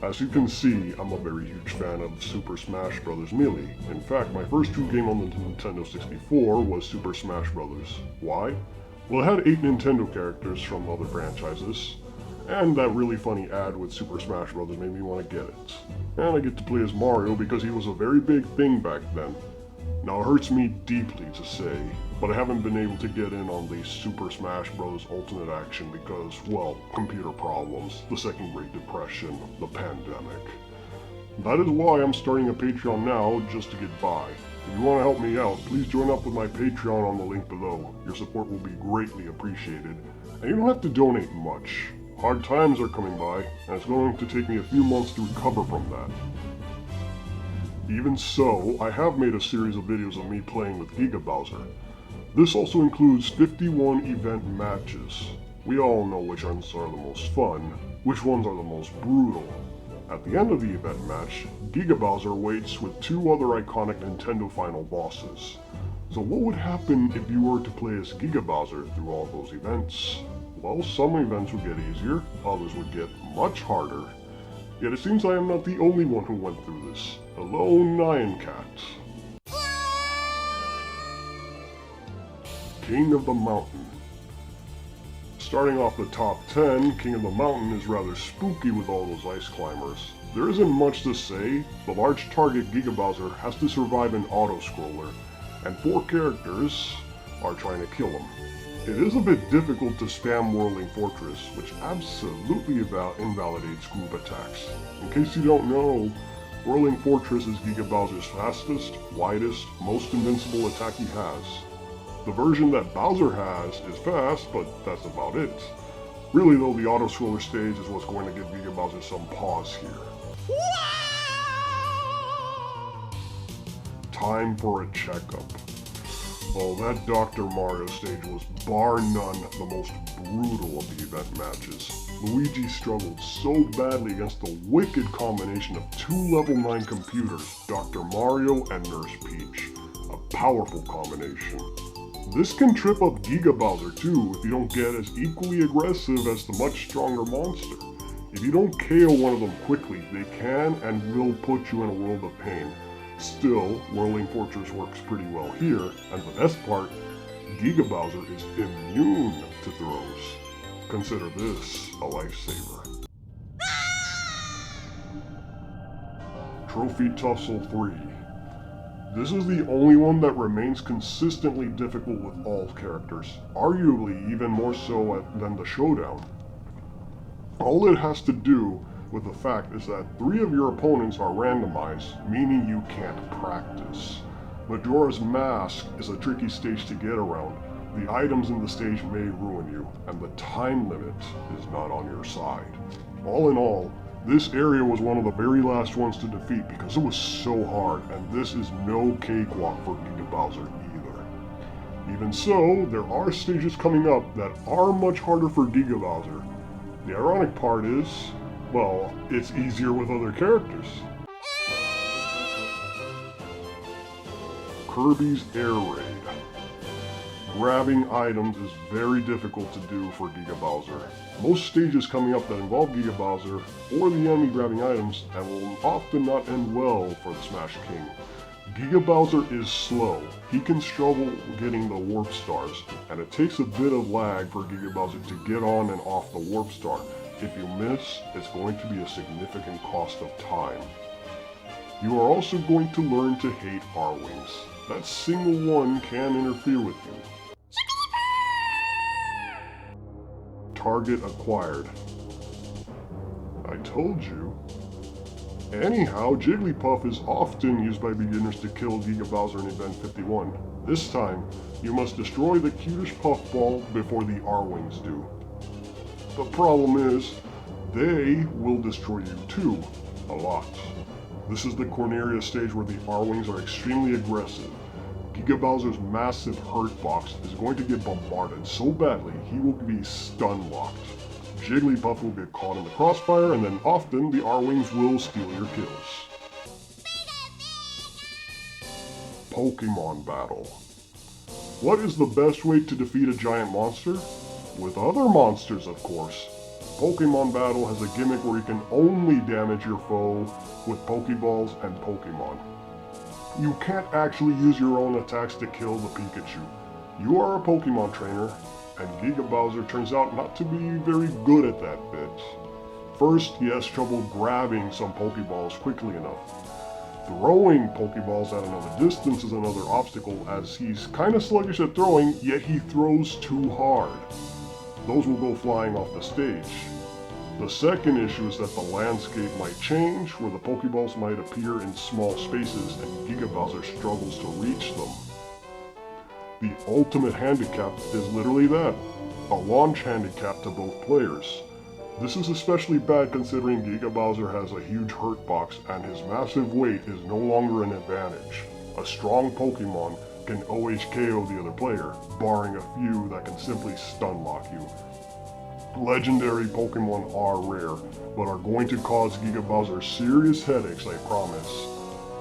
As you can see, I'm a very huge fan of Super Smash Bros. Melee. In fact, my first true game on the Nintendo 64 was Super Smash Bros. Why? Well, it had 8 Nintendo characters from other franchises, and that really funny ad with Super Smash Bros. Made me want to get it. And I get to play as Mario because he was a very big thing back then. Now it hurts me deeply to say, but I haven't been able to get in on the Super Smash Bros. Ultimate Action because, well, computer problems, the Second Great Depression, the pandemic. That is why I'm starting a Patreon now, just to get by. If you want to help me out, please join up with my Patreon on the link below. Your support will be greatly appreciated, and you don't have to donate much. Hard times are coming by, and it's going to take me a few months to recover from that. Even so, I have made a series of videos of me playing with Giga Bowser. This also includes 51 event matches. We all know which ones are the most fun, which ones are the most brutal. At the end of the event match, Giga Bowser waits with 2 other iconic Nintendo final bosses. So what would happen if you were to play as Giga Bowser through all those events? Well, some events would get easier, others would get much harder. Yet it seems I am not the only one who went through this. Hello, Nyan Cat. King of the Mountain. Starting off the top 10, King of the Mountain is rather spooky with all those ice climbers. There isn't much to say. The large target Giga Bowser has to survive an auto-scroller, and 4 characters are trying to kill him. It is a bit difficult to spam Whirling Fortress, which absolutely invalidates group attacks. In case you don't know, Whirling Fortress is Giga Bowser's fastest, widest, most invincible attack he has. The version that Bowser has is fast, but that's about it. Really though, the auto-scroller stage is what's going to give Giga Bowser some pause here. Time for a checkup. Oh, that Dr. Mario stage was bar none the most brutal of the event matches. Luigi struggled so badly against the wicked combination of 2 level 9 computers, Dr. Mario and Nurse Peach. A powerful combination. This can trip up Giga Bowser too if you don't get as equally aggressive as the much stronger monster. If you don't KO one of them quickly, they can and will put you in a world of pain. Still, Whirling Fortress works pretty well here, and the best part, Giga Bowser is immune to throws. Consider this a lifesaver. Trophy Tussle 3. This is the only one that remains consistently difficult with all characters, arguably even more so than the Showdown. All it has to do with the fact is that 3 of your opponents are randomized, meaning you can't practice. Majora's Mask is a tricky stage to get around. The items in the stage may ruin you, and the time limit is not on your side. All in all, this area was one of the very last ones to defeat because it was so hard, and this is no cakewalk for Giga Bowser either. Even so, there are stages coming up that are much harder for Giga Bowser. The ironic part is, well, it's easier with other characters. Kirby's Air Raid. Grabbing items is very difficult to do for Giga Bowser. Most stages coming up that involve Giga Bowser or the enemy grabbing items and will often not end well for the Smash King. Giga Bowser is slow. He can struggle getting the warp stars, and it takes a bit of lag for Giga Bowser to get on and off the warp star. If you miss, it's going to be a significant cost of time. You are also going to learn to hate R-Wings. That single one can interfere with you. Target acquired. I told you. Anyhow, Jigglypuff is often used by beginners to kill Giga Bowser in Event 51. This time, you must destroy the cutish puffball before the R-Wings do. The problem is, they will destroy you too, a lot. This is the Corneria stage where the R-Wings are extremely aggressive. Giga Bowser's massive hurt box is going to get bombarded so badly he will be stun locked. Jigglypuff will get caught in the crossfire, and then often the R-Wings will steal your kills. Pokemon Battle. What is the best way to defeat a giant monster? With other monsters, of course. Pokemon battle has a gimmick where you can only damage your foe with Pokeballs and Pokemon. You can't actually use your own attacks to kill the Pikachu. You are a Pokemon trainer, and Giga Bowser turns out not to be very good at that bit. First, he has trouble grabbing some Pokeballs quickly enough. Throwing Pokeballs at another distance is another obstacle, as he's kinda sluggish at throwing, yet he throws too hard. Those will go flying off the stage. The second issue is that the landscape might change, where the Pokeballs might appear in small spaces and Giga Bowser struggles to reach them. The ultimate handicap is literally that, a launch handicap to both players. This is especially bad considering Giga Bowser has a huge hurt box and his massive weight is no longer an advantage. A strong Pokemon can OHKO the other player, barring a few that can simply stun lock you. Legendary Pokemon are rare, but are going to cause Giga Bowser serious headaches, I promise.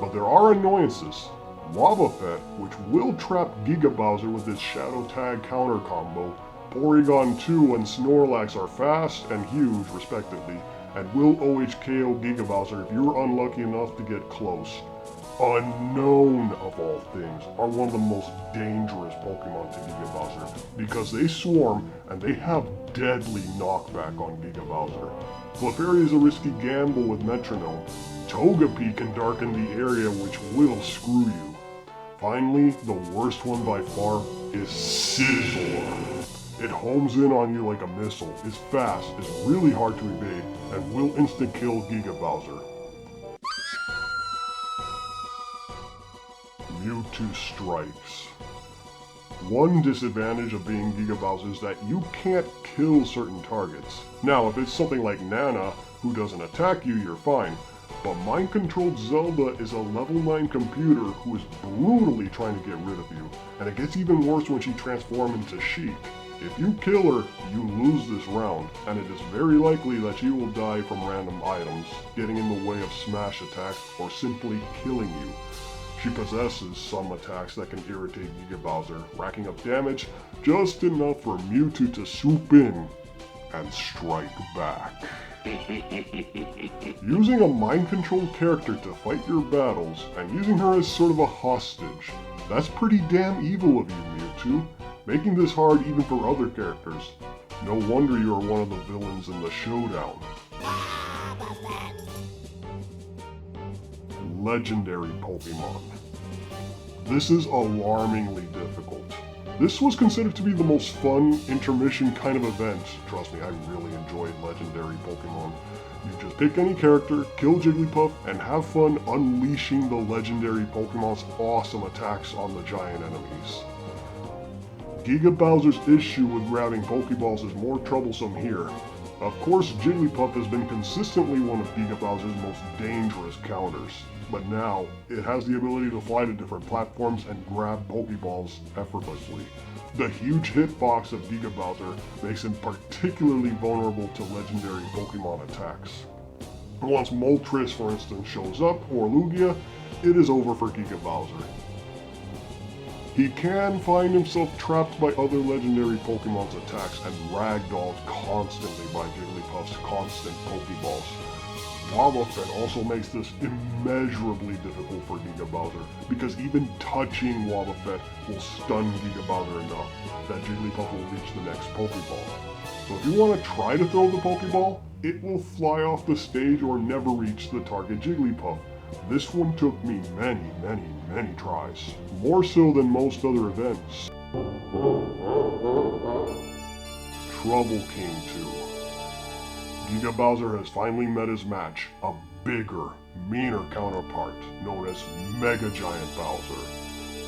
But there are annoyances. Wobbuffet, which will trap Giga Bowser with its Shadow Tag counter combo. Porygon 2 and Snorlax are fast and huge, respectively, and will OHKO Giga Bowser if you're unlucky enough to get close. Unknown, of all things, are one of the most dangerous Pokemon to Giga Bowser, because they swarm and they have deadly knockback on Giga Bowser. Clefairy is a risky gamble with Metronome. Togepi can darken the area, which will screw you. Finally, the worst one by far is Scizor. It homes in on you like a missile, is fast, is really hard to evade, and will insta-kill Giga Bowser. Mewtwo strikes. One disadvantage of being Giga Bowser is that you can't kill certain targets. Now, if it's something like Nana, who doesn't attack you, you're fine. But mind-controlled Zelda is a level 9 computer who is brutally trying to get rid of you. And it gets even worse when she transforms into Sheik. If you kill her, you lose this round, and it is very likely that she will die from random items, getting in the way of smash attacks, or simply killing you. She possesses some attacks that can irritate Giga Bowser, racking up damage just enough for Mewtwo to swoop in and strike back. Using a mind-controlled character to fight your battles, and using her as sort of a hostage, that's pretty damn evil of you, Mewtwo, making this hard even for other characters. No wonder you are one of the villains in the showdown. Legendary Pokemon. This is alarmingly difficult. This was considered to be the most fun intermission kind of event. Trust me, I really enjoyed Legendary Pokemon. You just pick any character, kill Jigglypuff, and have fun unleashing the Legendary Pokemon's awesome attacks on the giant enemies. Giga Bowser's issue with grabbing Pokeballs is more troublesome here. Of course, Jigglypuff has been consistently one of Giga Bowser's most dangerous counters, but now it has the ability to fly to different platforms and grab Pokeballs effortlessly. The huge hitbox of Giga Bowser makes him particularly vulnerable to legendary Pokemon attacks. Once Moltres, for instance, shows up, or Lugia, it is over for Giga Bowser. He can find himself trapped by other legendary Pokemon's attacks and ragdolled constantly by Jigglypuff's constant Pokeballs. Wobbuffet also makes this immeasurably difficult for Giga Bowser, because even touching Wobbuffet will stun Giga Bowser enough that Jigglypuff will reach the next Pokeball. So if you want to try to throw the Pokeball, it will fly off the stage or never reach the target Jigglypuff. This one took me many tries, more so than most other events. Trouble King 2. Giga Bowser has finally met his match, a bigger, meaner counterpart known as Mega Giant Bowser.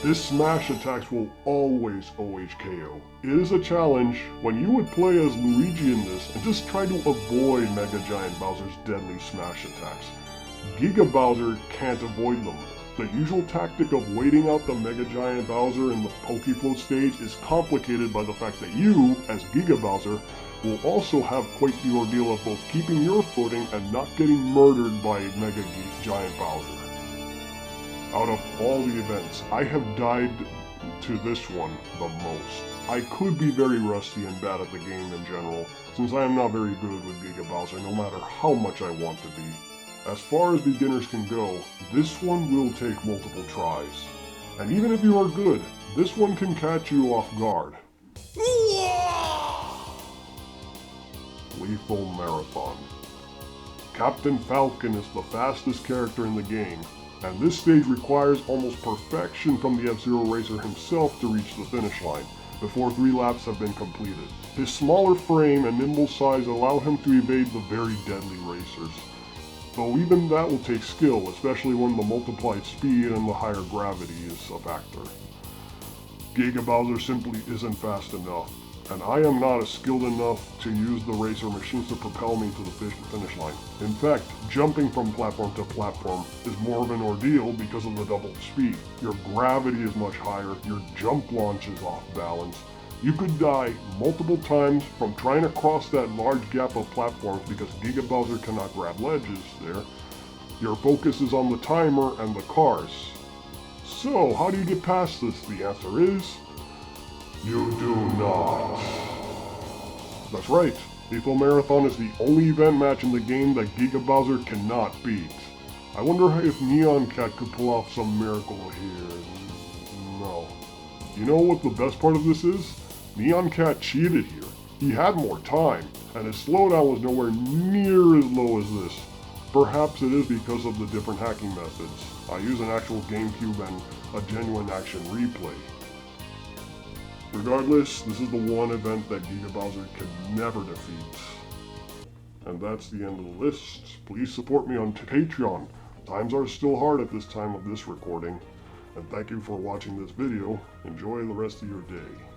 His smash attacks will always OHKO. It is a challenge when you would play as Luigi in this and just try to avoid Mega Giant Bowser's deadly smash attacks. Giga Bowser can't avoid them. The usual tactic of waiting out the Mega Giant Bowser in the Pokefloat stage is complicated by the fact that you, as Giga Bowser, will also have quite the ordeal of both keeping your footing and not getting murdered by Mega Giant Bowser. Out of all the events, I have died to this one the most. I could be very rusty and bad at the game in general, since I am not very good with Giga Bowser no matter how much I want to be. As far as beginners can go, this one will take multiple tries. And even if you are good, this one can catch you off guard. Lethal Marathon. Captain Falcon is the fastest character in the game, and this stage requires almost perfection from the F-Zero racer himself to reach the finish line, before 3 laps have been completed. His smaller frame and nimble size allow him to evade the very deadly racers, though even that will take skill, especially when the multiplied speed and the higher gravity is a factor. Giga Bowser simply isn't fast enough, and I am not skilled enough to use the racer machines to propel me to the finish line. In fact, jumping from platform to platform is more of an ordeal because of the doubled speed. Your gravity is much higher, your jump launch is off balance. You could die multiple times from trying to cross that large gap of platforms because Giga Bowser cannot grab ledges there. Your focus is on the timer and the cars. So, how do you get past this? The answer is, you do not. That's right, Lethal Marathon is the only event match in the game that Giga Bowser cannot beat. I wonder if Neon Cat could pull off some miracle here. No. You know what the best part of this is? Neon Cat cheated here. He had more time, and his slowdown was nowhere near as low as this. Perhaps it is because of the different hacking methods. I use an actual GameCube and a genuine action replay. Regardless, this is the one event that Giga Bowser can never defeat. And that's the end of the list. Please support me on Patreon. Times are still hard at this time of this recording. And thank you for watching this video. Enjoy the rest of your day.